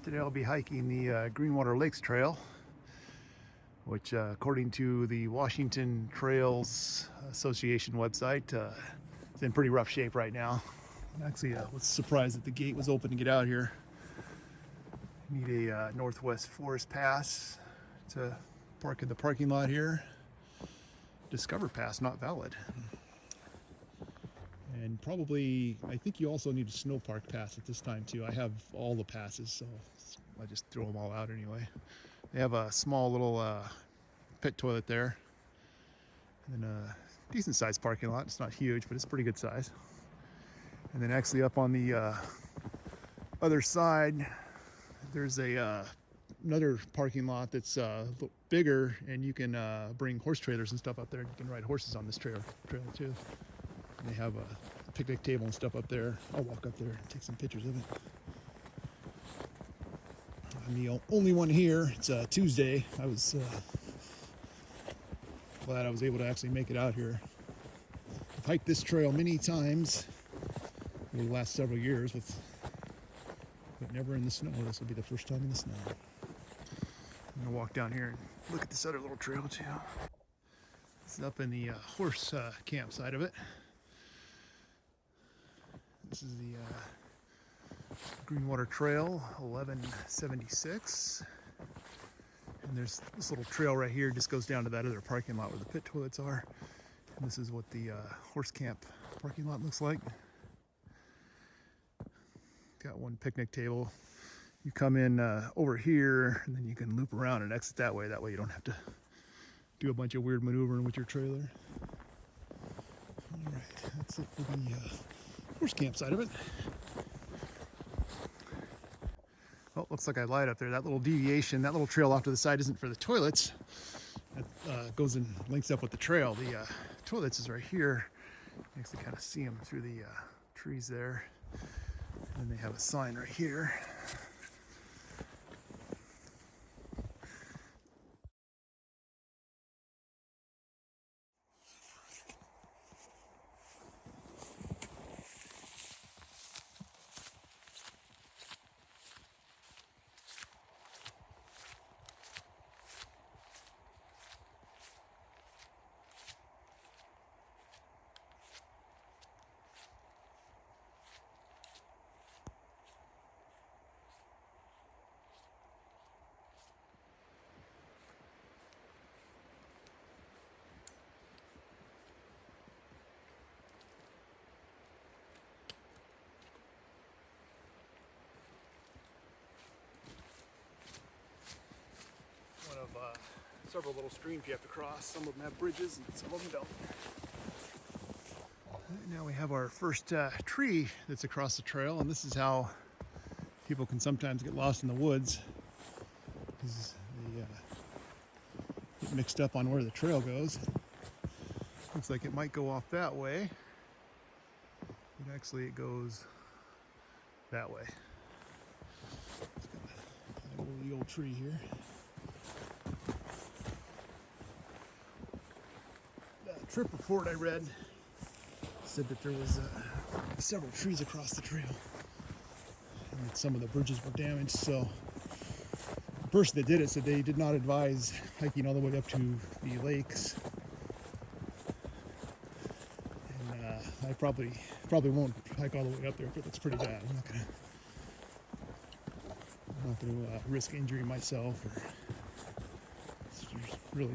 Today I'll be hiking the Greenwater Lakes Trail, which according to the Washington Trails Association website is in pretty rough shape right now. Actually, I was surprised that the gate was open to get out here. You need a Northwest Forest Pass to park in the parking lot here. Discover Pass not valid. And probably, I think you also need a snow park pass at this time too. I have all the passes, so I just throw them all out anyway. They have a small little pit toilet there, and then a decent sized parking lot. It's not huge, but it's pretty good size. And then actually up on the other side, there's another parking lot that's bigger, and you can bring horse trailers and stuff up there. You can ride horses on this trail too. And they have a picnic table and stuff up there. I'll walk up there and take some pictures of it. I'm the only one here. It's Tuesday. I was glad I was able to actually make it out here. I've hiked this trail many times over the last several years, but never in the snow. This will be the first time in the snow. I'm gonna walk down here and look at this other little trail too. This is up in the horse camp side of it. This is the Greenwater Trail 1176. And there's this little trail right here, just goes down to that other parking lot where the pit toilets are. And this is what the horse camp parking lot looks like. Got one picnic table. You come in over here, and then you can loop around and exit that way. That way you don't have to do a bunch of weird maneuvering with your trailer. All right, that's it for the horse camp side of it. Oh, looks like I lied up there. That little deviation, that little trail off to the side isn't for the toilets. That goes and links up with the trail. The toilets is right here. You can actually kind of see them through the trees there. And they have a sign right here. One of several little streams you have to cross. Some of them have bridges and some of them don't. Right, now we have our first tree that's across the trail, and this is how people can sometimes get lost in the woods, because they get mixed up on where the trail goes. Looks like it might go off that way, but actually it goes that way. Just gonna climb over the old tree here. The trip report I read said that there was several trees across the trail, and that some of the bridges were damaged. So the person that did it said they did not advise hiking all the way up to the lakes, and I probably won't hike all the way up there if it looks pretty bad. I'm not gonna risk injuring myself, or there's really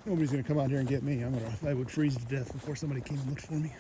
nobody's gonna come out here and get me. I would freeze to death before somebody came and looked for me.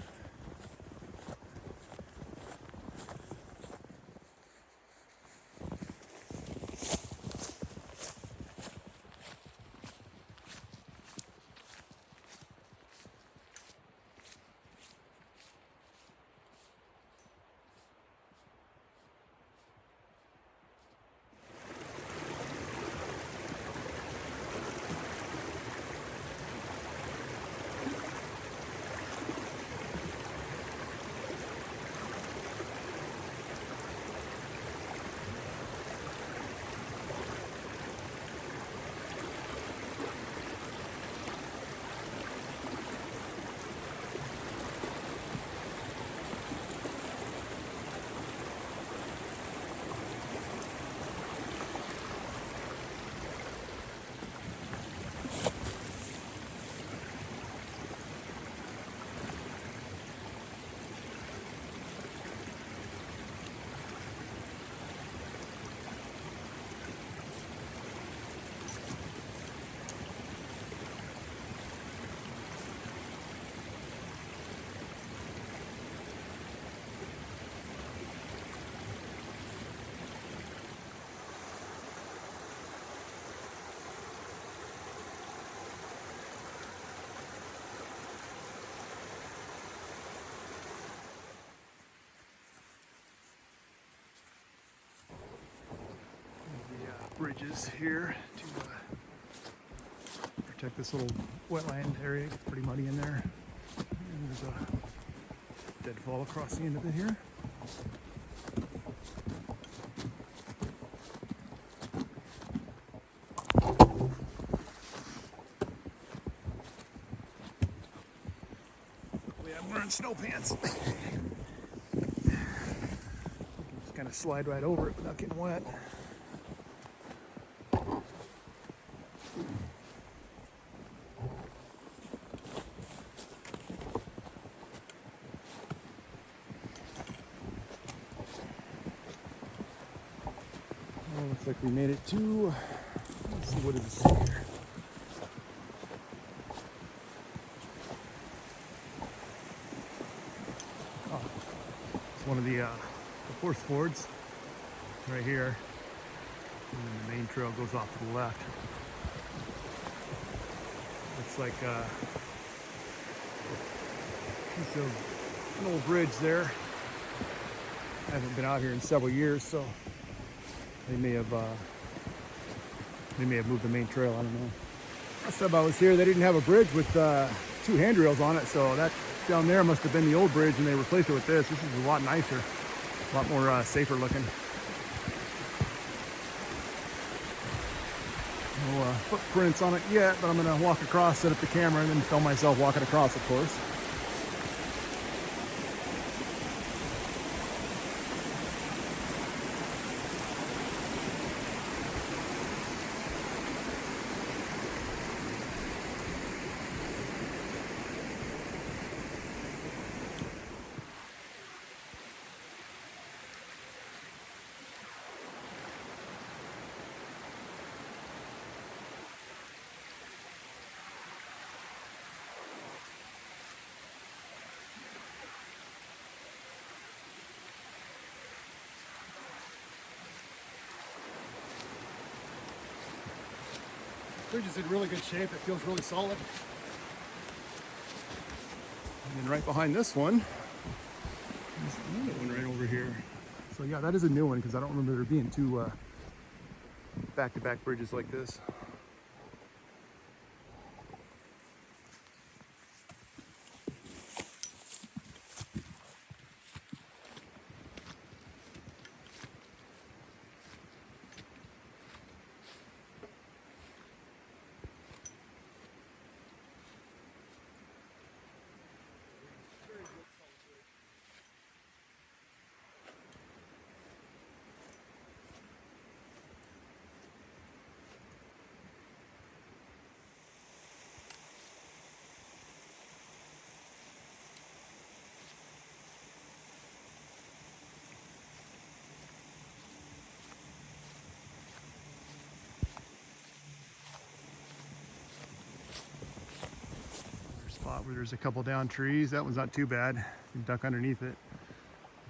bridges here to protect this little wetland area. It's pretty muddy in there. And there's a deadfall across the end of it here. I'm wearing snow pants. Just kind of slide right over it without getting wet. Oh, looks like we made it to, let's see, what does it say here? Oh, it's one of the horse fords right here. And then the main trail goes off to the left. Looks like piece of an old bridge there. I haven't been out here in several years, so they may have moved the main trail. I don't know. Last time I was here, they didn't have a bridge with 2 handrails on it, so that down there must have been the old bridge, and they replaced it with this. This is a lot nicer, a lot more safer looking. No footprints on it yet, but I'm gonna walk across, set up the camera, and then film myself walking across, of course. The bridge is in really good shape. It feels really solid. And then right behind this one, there's another one right over here. So yeah, that is a new one because I don't remember there being 2 back-to-back bridges like this. Spot where there's a couple down trees. That one's not too bad. You can duck underneath it.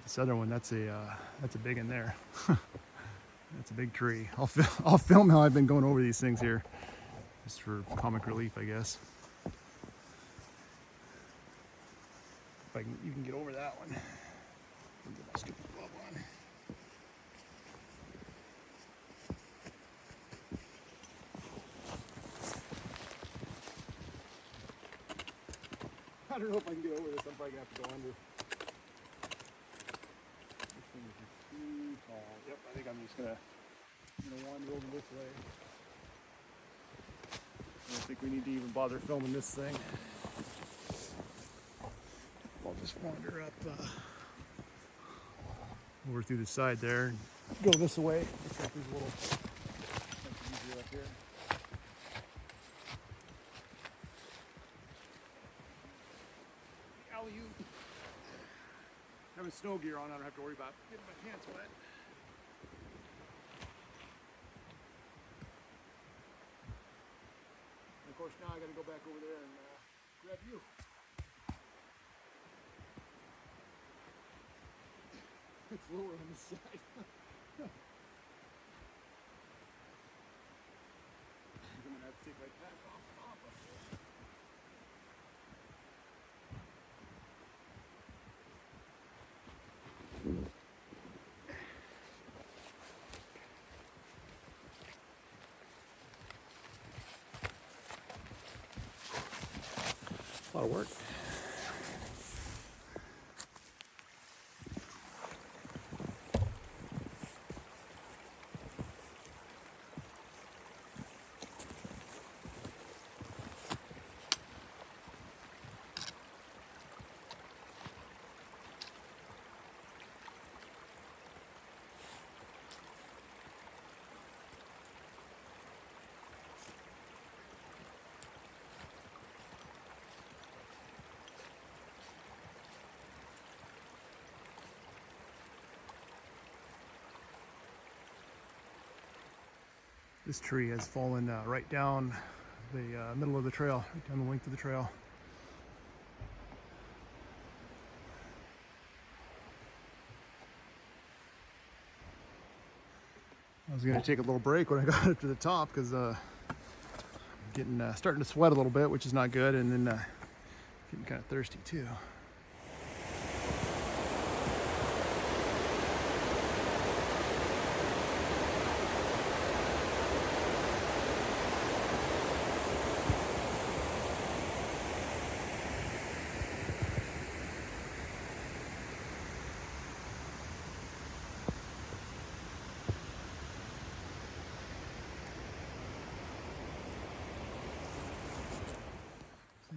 This other one, that's a big one there. That's a big tree. I'll film how I've been going over these things here, just for comic relief, I guess. If I can even get over that one. Get my stupid glove on. I don't know if I can get over this. I'm probably gonna have to go under. This thing is just too tall. Yep, I think I'm just gonna wander over this way. I don't think we need to even bother filming this thing. I'll just wander up over through the side there and go this way. Looks like there's a little something easier up here. Having snow gear on, I don't have to worry about getting my pants wet. And of course, now I got to go back over there and grab you. It's lower on this side. I'm gonna have to take my pants off up there. work. This tree has fallen right down the middle of the trail, right down the length of the trail. I was going to take a little break when I got up to the top because I'm getting starting to sweat a little bit, which is not good, and then getting kind of thirsty too.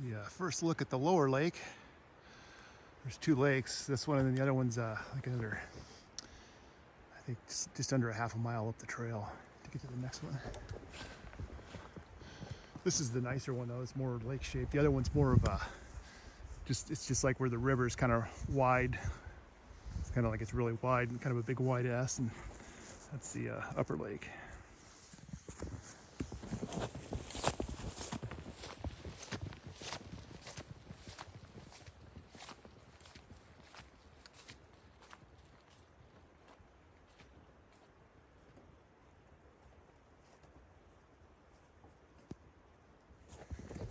The first look at the lower lake. There's two lakes, this one and then the other one's like another, I think just under a half a mile up the trail to get to the next one. This is the nicer one though, it's more lake shaped. The other one's more of a, it's just like where the river is kind of wide. It's kind of like it's really wide and kind of a big wide S, and that's the upper lake.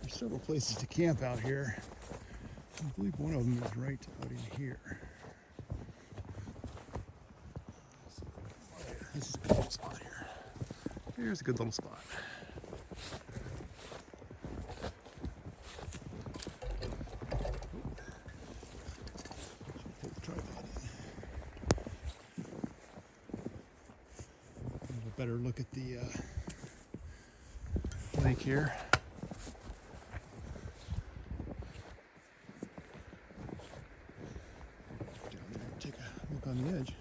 There's several places to camp out here. I believe one of them is right out in here. This is a good little spot here. Here's a good little spot. Pull the tripod in. Have a better look at the lake here. Take a look on the edge.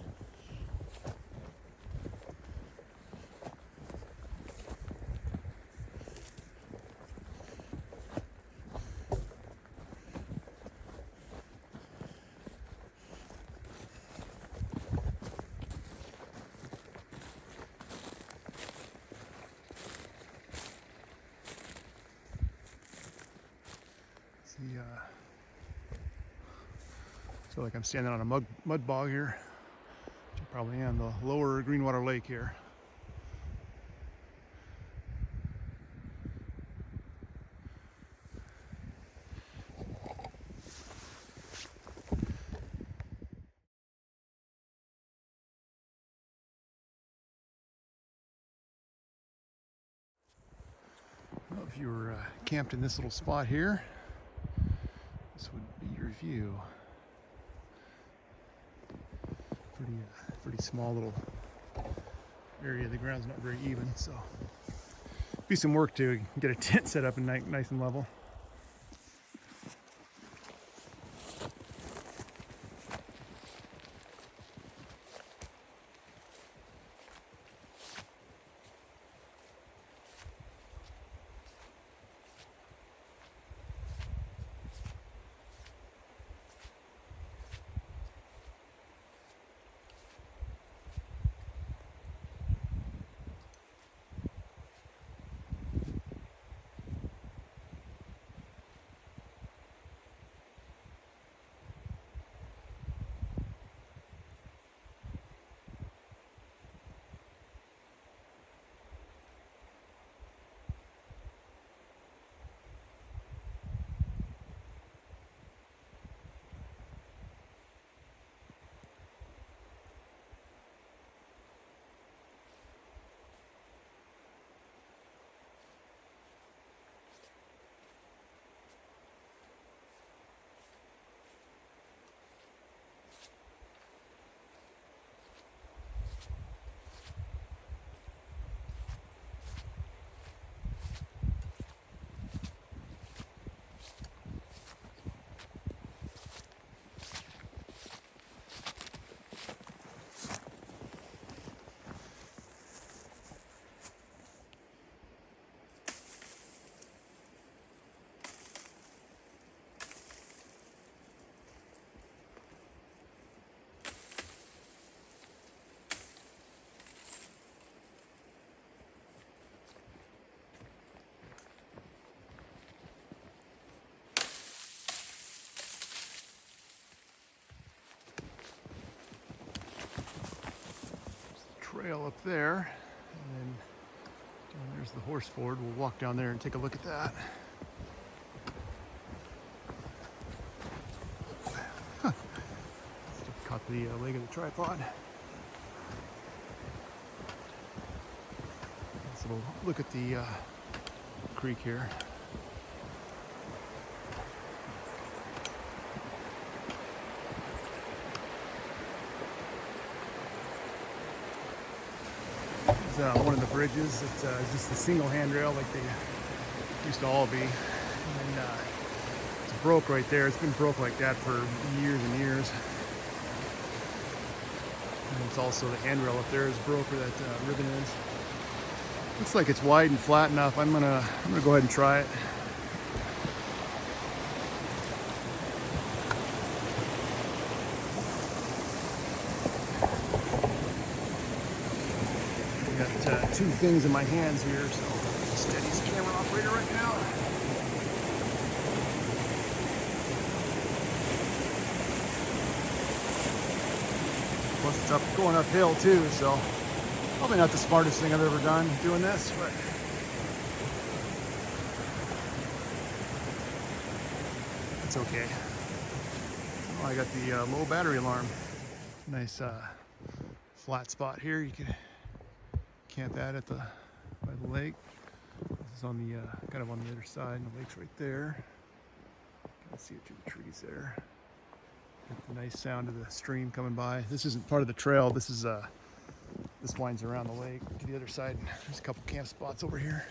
See, so like I'm standing on a mud bog here, which I probably am, the lower Greenwater Lake here. Well, if you were camped in this little spot here, this would be your view. Pretty small little area. The ground's not very even, so be some work to get a tent set up and nice and level. trail up there, and then there's the horse ford. We'll walk down there and take a look at that. Caught the leg of the tripod. So we'll look at the creek here. It's one of the bridges. It's just a single handrail like they used to all be. And it's broke right there. It's been broke like that for years and years. And it's also the handrail up there is broke where that ribbon is. Looks like it's wide and flat enough. I'm gonna go ahead and try it. Got two things in my hands here, so steady as camera operator right now. Plus it's going uphill too, so probably not the smartest thing I've ever done doing this, but it's okay. Oh, I got the low battery alarm. Nice flat spot here. You can camp at by the lake. This is on the kind of on the other side, and the lake's right there. You can see it through the trees there. Got the nice sound of the stream coming by. This isn't part of the trail. This is this winds around the lake to the other side. There's a couple camp spots over here.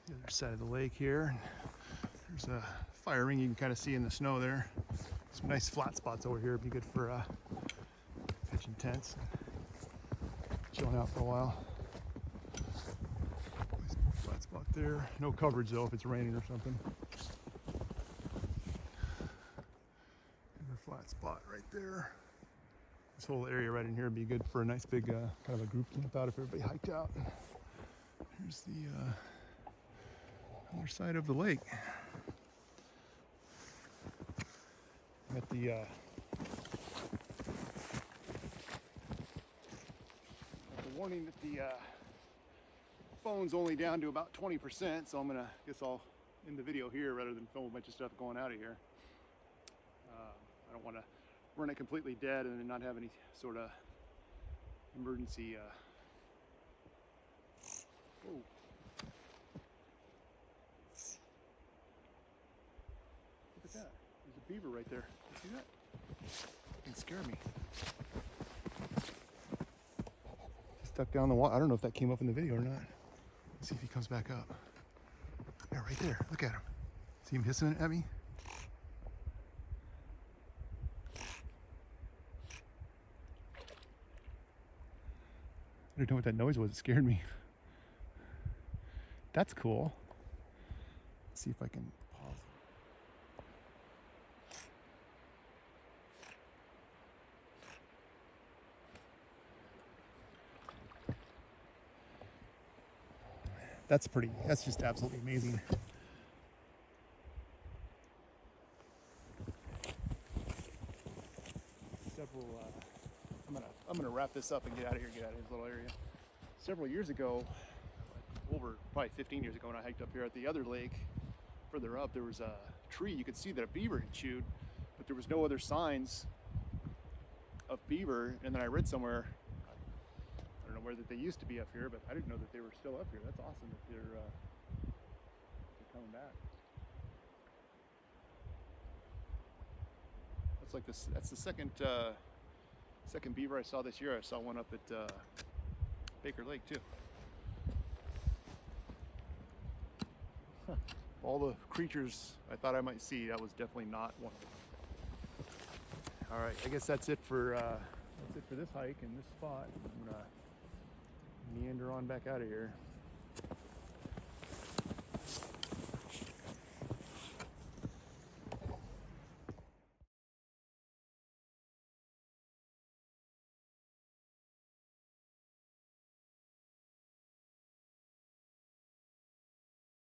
The other side of the lake here. There's a fire ring you can kind of see in the snow there. Some nice flat spots over here. It'd be good for pitching tents. Chilling out for a while. Nice flat spot there. No coverage though if it's raining or something. Another flat spot right there. This whole area right in here would be good for a nice big kind of a group camp out if everybody hiked out. Here's the other side of the lake. Got the warning that the phone's only down to about 20%, so guess I'll end the video here rather than film a bunch of stuff going out of here. I don't want to run it completely dead and then not have any sort of emergency. Whoa. Look at that. There's a beaver right there. You see that? It can scare me. Stuck down the wall. I don't know if that came up in the video or not. Let's see if he comes back up. Yeah, right there. Look at him. See him hissing at me? I don't know what that noise was. It scared me. That's cool. Let's see if I can pause. That's just absolutely amazing. I'm gonna wrap this up and get out of here, get out of this little area. Several years ago, over probably 15 years ago, when I hiked up here at the other lake, further up, there was a tree you could see that a beaver had chewed, but there was no other signs of beaver. And then I read somewhere, I don't know where that they used to be up here, but I didn't know that they were still up here. That's awesome that they're coming back. That's like this. That's the second beaver I saw this year. I saw one up at Baker Lake too. Huh. All the creatures I thought I might see, that was definitely not one of them. All right, I guess that's it for this hike and this spot. I'm gonna meander on back out of here.